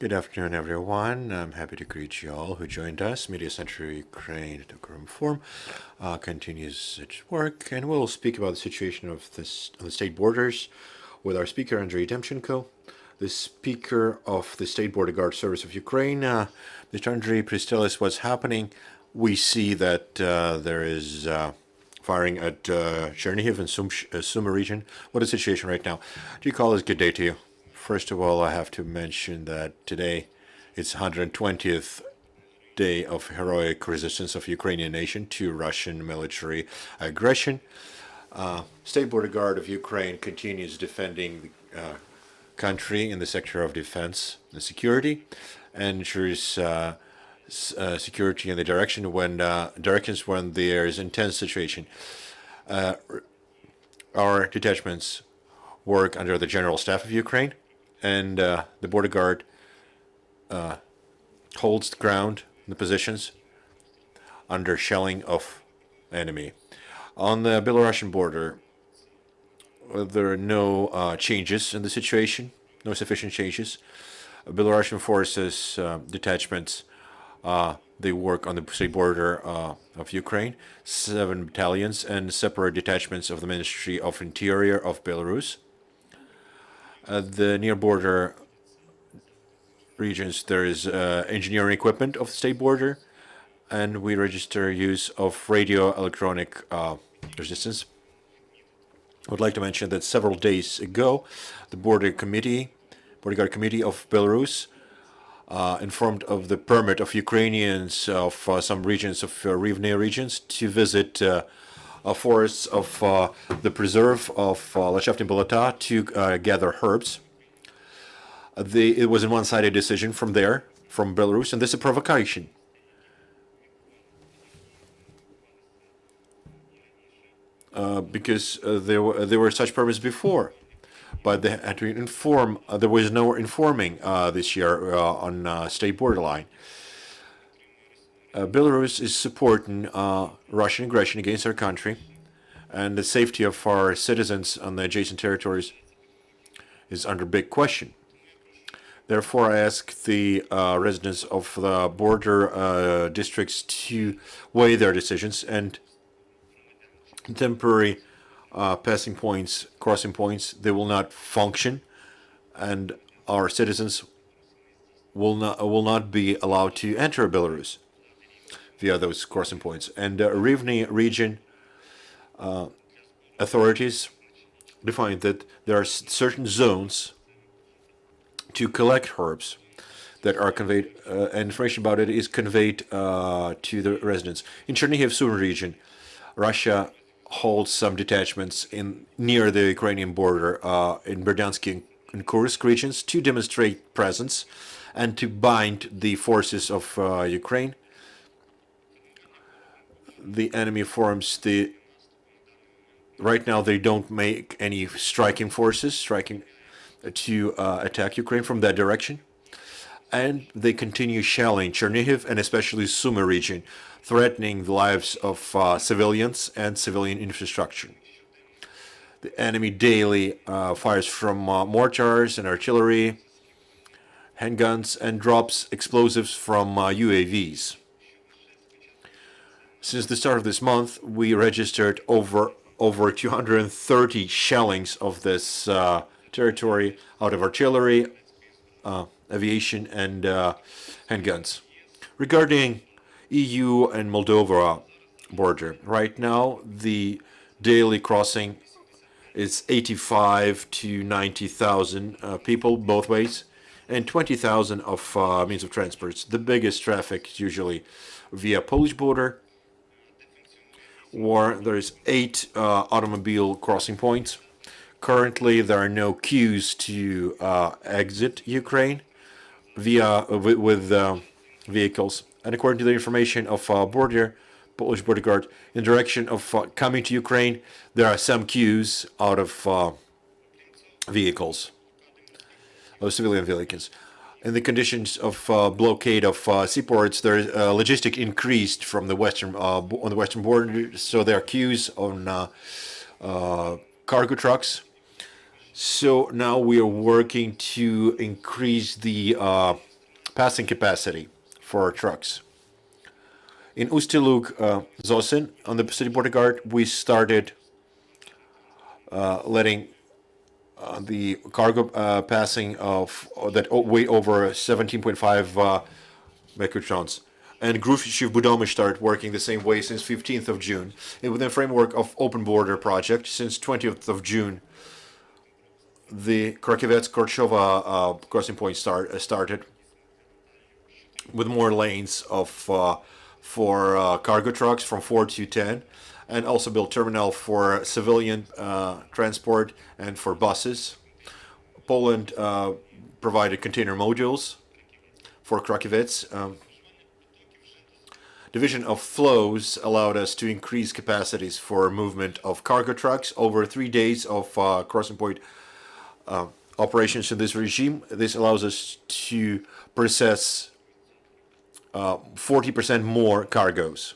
Good afternoon, everyone. I'm happy to greet you all who joined us. Media Center Ukraine at Ukrinform continues its work, and we'll speak about the situation of on the state borders with our speaker, Andriy Demchenko, the speaker of the State Border Guard Service of Ukraine. Mr. Andriy, please tell us what's happening. We see that there is firing at Chernihiv and Sumy region. What is the situation right now? Do you call this good day to you? First of all, I have to mention that today it's 120th day of heroic resistance of Ukrainian nation to Russian military aggression. State Border Guard of Ukraine continues defending the country in the sector of defense and security, and ensures security in the directions when there is intense situation. Our detachments work under the General Staff of Ukraine, and the Border Guard holds the ground in the positions under shelling of enemy. On the Belarusian border, there are no changes in the situation, no sufficient changes. Belarusian forces detachments, they work on the state border of Ukraine, 7 battalions and separate detachments of the Ministry of Interior of Belarus. The near border regions, there is engineering equipment of the state border, and we register use of radio electronic resistance. I would like to mention that several days ago, the Border Guard Committee of Belarus informed of the permit of Ukrainians of some regions of Rivne regions to visit forests of the preserve of Lachevny Bolota to gather herbs. It was a one-sided decision from Belarus, and this is a provocation. Because there were such permits before, but they had to inform. There was no informing this year on state borderline. Belarus is supporting Russian aggression against our country, and the safety of our citizens on the adjacent territories is under big question. Therefore, I ask the residents of the border districts to weigh their decisions, and temporary passing points, crossing points, they will not function, and our citizens will not be allowed to enter Belarus via those crossing points. And Rivne region authorities defined that there are certain zones to collect herbs that are conveyed, and information about it is conveyed to the residents. In Chernihiv Sumy region, Russia holds some detachments near the Ukrainian border in Berdiansky and Kursk regions to demonstrate presence and to bind the forces of Ukraine. The enemy forms right now they don't make any striking to attack Ukraine from that direction, and they continue shelling Chernihiv and especially Sumy region, threatening the lives of civilians and civilian infrastructure. The enemy daily fires from mortars and artillery, handguns, and drops explosives from UAVs. Since the start of this month, we registered over 230 shellings of this territory out of artillery, aviation, and handguns. Regarding EU and Moldova border, right now the daily crossing is 85 to 90,000 people both ways, and 20,000 of means of transports. The biggest traffic is usually via Polish border, where there's 8 automobile crossing points. Currently, there are no queues to exit Ukraine with vehicles. And according to the information of Polish Border Guard, in the direction of coming to Ukraine, there are some queues out of vehicles, of civilian vehicles. In the conditions of blockade of seaports, there is logistic increased from the on the western border, so there are queues on cargo trucks. So now we are working to increase the passing capacity for trucks. In Ust-Lug, Zosin, on the city border guard, we started letting the cargo passing of that weigh over 17.5 metric tons. And Grushchiv Budomy started working the same way since 15th of June. And within the framework of Open Border Project, since 20th of June, the Kharkivets-Korchova crossing point started with more lanes of for cargo trucks from 4 to 10, and also built terminal for civilian transport and for buses. Poland provided container modules for Kharkivets. Division of flows allowed us to increase capacities for movement of cargo trucks over 3 days of crossing point operations in this regime. This allows us to process 40% more cargoes.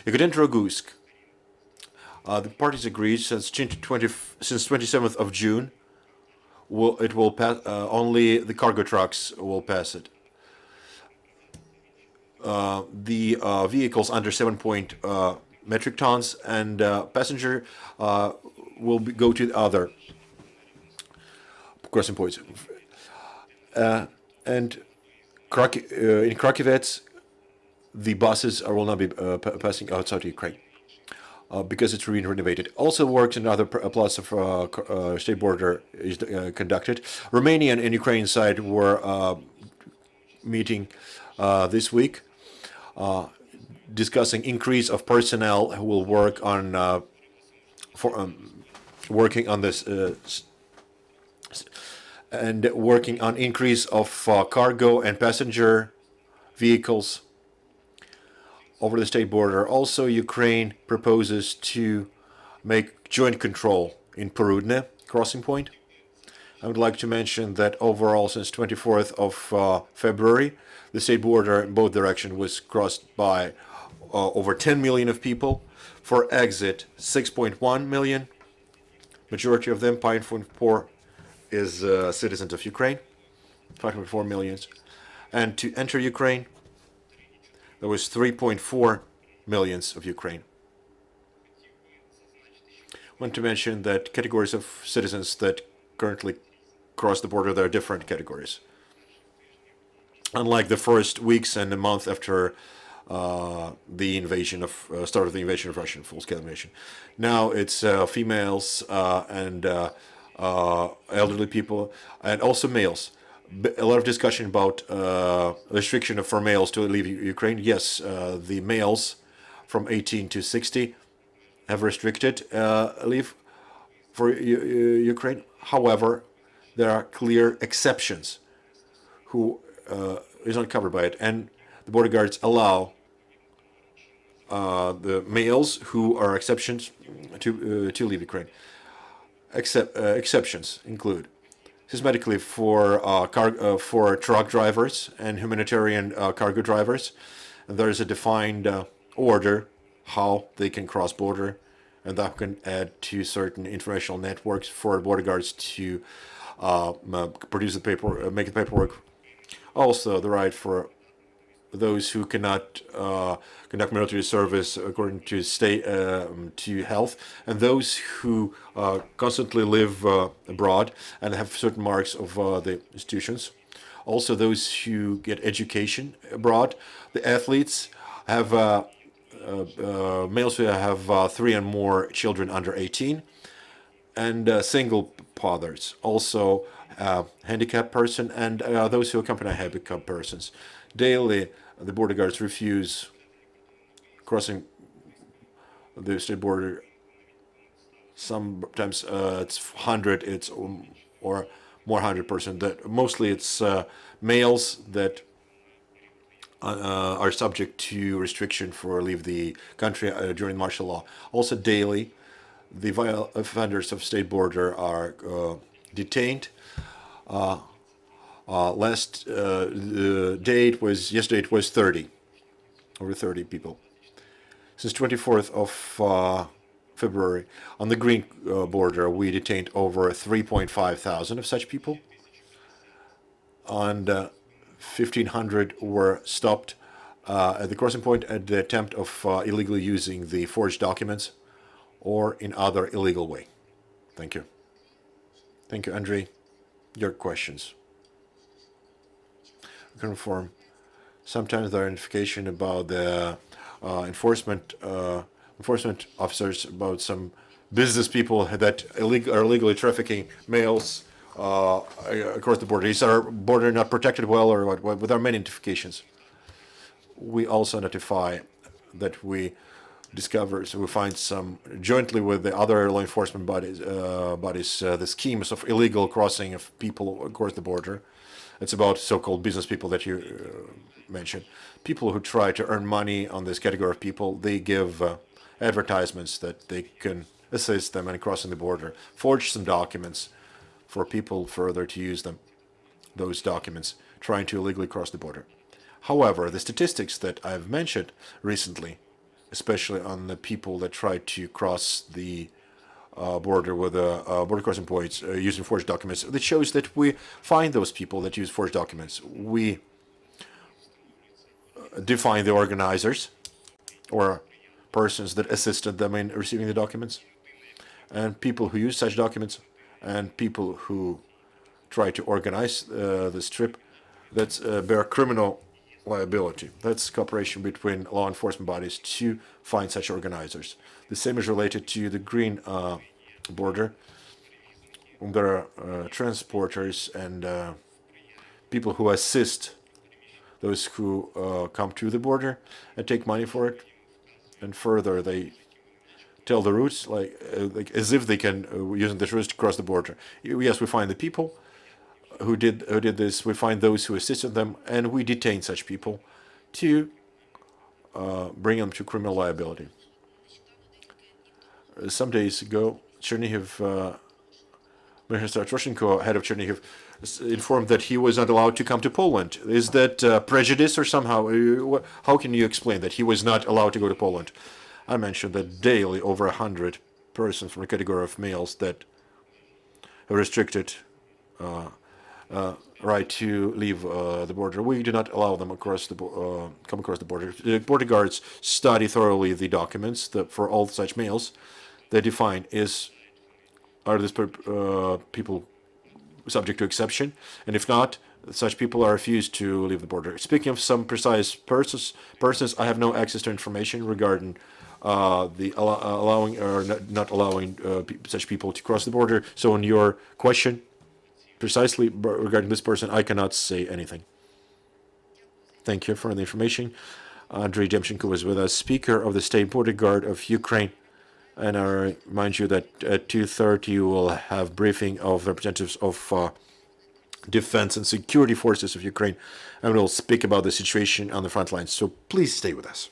Ekaterinburg, the parties agreed since 27th of June, it will pass. Only the cargo trucks will pass it. The vehicles under 7 metric tons and passenger will go to other crossing points. And in Kharkivets, the buses will not be passing outside Ukraine because it's renovated. Also works in other plots of state border is conducted. Romanian and Ukrainian side were meeting this week, discussing increase of personnel who will work on working on this and working on increase of cargo and passenger vehicles over the state border. Also, Ukraine proposes to make joint control in Perudne crossing point. I would like to mention that overall, since 24th of February, the state border in both directions was crossed by over 10 million of people. For exit, 6.1 million. Majority of them, 5.4, is citizens of Ukraine, 5.4 million. And to enter Ukraine, there was 3.4 millions of Ukraine. I want to mention that categories of citizens that currently cross the border, there are different categories. Unlike the first weeks and a month after the invasion of start of the invasion of Russian full-scale invasion, now it's females and elderly people and also males. A lot of discussion about restriction for males to leave Ukraine. Yes, the males from 18 to 60 have restricted leave for Ukraine. However, there are clear exceptions who is not covered by it, and the border guards allow the males who are exceptions to leave Ukraine. Exceptions include systematically for truck drivers and humanitarian cargo drivers. And there is a defined order how they can cross border, and that can add to certain informational networks for border guards to produce the paper, make the paperwork. Also, the right for those who cannot conduct military service according to state to health, and those who constantly live abroad and have certain marks of the institutions. Also, those who get education abroad. The athletes have males who have 3 and more children under 18, and single fathers. Also, handicapped person and those who accompany handicapped persons. Daily, the border guards refuse crossing the state border. Sometimes it's 100, it's or more 100%. That mostly it's males that are subject to restriction for leave the country during martial law. Also, daily, the violent offenders of state border are detained. Last date was yesterday. It was 30, over 30 people. Since 24th of February, on the green border, we detained over 3.5 thousand of such people. And 1,500 were stopped at the crossing point at the attempt of illegally using the forged documents or in other illegal way. Thank you. Thank you, Andriy. Your questions. Ukrinform. Sometimes there are notification about the enforcement officers about some business people that are illegally trafficking males across the border. Is our border not protected well, or what? There are many notifications. We also notify that we discover, so we find some jointly with the other law enforcement bodies, the schemes of illegal crossing of people across the border. It's about so-called business people that you mentioned. People who try to earn money on this category of people, they give advertisements that they can assist them in crossing the border, forge some documents for people further to use them, those documents, trying to illegally cross the border. However, the statistics that I've mentioned recently, especially on the people that try to cross the border with border crossing points using forged documents, that shows that we find those people that use forged documents. We define the organizers or persons that assisted them in receiving the documents, and people who use such documents, and people who try to organize this trip that bear criminal liability. That's cooperation between law enforcement bodies to find such organizers. The same is related to the green border. There are transporters and people who assist those who come to the border and take money for it. And further, they tell the routes like as if they can using the routes to cross the border. Yes, we find the people who did this. We find those who assisted them, and we detain such people to bring them to criminal liability. Some days ago, Chernihiv, Minister Demchenko, head of Chernihiv, informed that he was not allowed to come to Poland. Is that prejudice or somehow? How can you explain that he was not allowed to go to Poland? I mentioned that daily over 100 persons from the category of males that are restricted right to leave the border. We do not allow them come across the border. The border guards study thoroughly the documents for all such males. They define are these people subject to exception, and if not, such people are refused to leave the border. Speaking of some precise persons, I have no access to information regarding the allowing or not allowing such people to cross the border. So on your question, precisely regarding this person, I cannot say anything. Thank you for the information. Andriy Demchenko was with us, Speaker of the State Border Guard of Ukraine. And I remind you that at 2:30 you will have briefing of representatives of defense and security forces of Ukraine, and we'll speak about the situation on the front lines. So please stay with us.